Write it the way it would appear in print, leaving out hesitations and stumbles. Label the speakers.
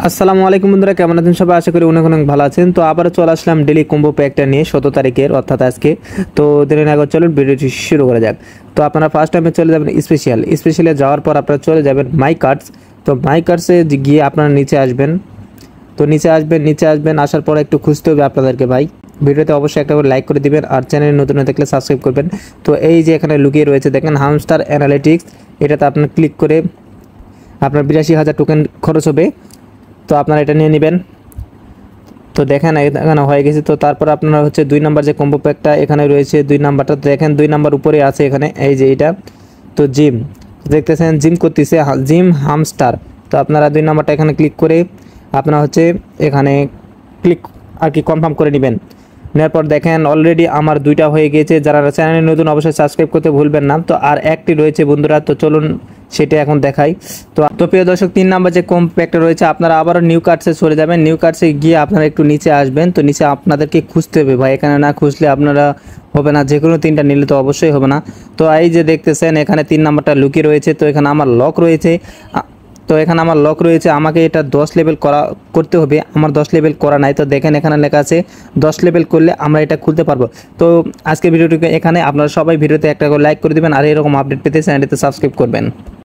Speaker 1: আসসালামু আলাইকুম বন্ধুরা, কেমন আছেন সবাই? আশা করি অনেক অনেক ভালো আছেন। তো আবার চলে আসলাম ডেলি কম্বো প্যাকটা নিয়ে 17 তারিখের, অর্থাৎ আজকে। তো দিনের আগে চলুন ভিডিওটি শুরু করা যাক। তো আপনারা ফার্স্ট টাইমে চলে যাবেন স্পেশালে যাওয়ার পর আপনারা চলে যাবেন মাই কার্ডস। তো মাই কার্ডসে গিয়ে আপনারা নিচে আসবেন। তো নিচে আসবেন, আসার পর একটু খুঁজতে হবে আপনাদেরকে ভাই। ভিডিওতে অবশ্যই একটা করে লাইক করে দিবেন, আর চ্যানেলে নতুন হয়ে থাকলে সাবস্ক্রাইব করবেন। তো এই যে এখানে লুকিয়ে রয়েছে দেখেন হামস্টার অ্যানালিটিক্স, এটাতে আপনার ক্লিক করে আপনার 82,000 টোকেন খরচ হবে। তো আপনারা এটা নিয়ে নেবেন। তো দেখেন এখানে হয়ে গেছে। তো তারপর আপনারা হচ্ছে 2 নাম্বার যে কম্বো প্যাকটা এখানে রয়েছে, 2 নাম্বারটা দেখেন 2 নাম্বার উপরে আছে এখানে, এই যে এটা। তো জিম দেখতেছেন, জিম করতেছে জিম হামস্টার। তো আপনারা 2 নাম্বারটা এখানে ক্লিক করে আপনারা হচ্ছে এখানে ক্লিক আর কি কনফার্ম করে নেবেন। নেওয়ার পর দেখেন অলরেডি আমার 2টা হয়ে গিয়েছে। যারা চ্যানেলে নতুন অবশ্যই সাবস্ক্রাইব করতে ভুলবেন না। তো আর একটি রয়েছে বন্ধুরা, তো চলুন সেটা এখন দেখাই। তো প্রিয় দর্শক, 3 নাম্বার যে কম্বো প্যাকটা রয়েছে, আপনারা আবারও নিউ কার্ডসে চলে যাবেন। নিউ কার্ডসে গিয়ে আপনারা একটু নিচে আসবেন। তো নিচে আপনাদেরকে খুঁজতে হবে ভাই, এখানে না খুঁজলে আপনারা হবে না। যে কোনো 3টা নিলে তো অবশ্যই হবে না। তো এই যে দেখতেছেন এখানে 3 নাম্বারটা লুকিয়ে রয়েছে। তো এখানে আমার লক রয়েছে। আমাকে এটা 10 লেভেল করতে হবে। আমার 10 লেভেল করা নাই। তো দেখেন এখানে লেখা আছে 10 লেভেল করলে আমরা এটা খুলতে পারবো। তো আজকের ভিডিওটিকে এখানে আপনারা সবাই ভিডিওতে একটা করে লাইক করে দিবেন, আর এরকম আপডেট পেতে চ্যানেলটিতে সাবস্ক্রাইব করবেন।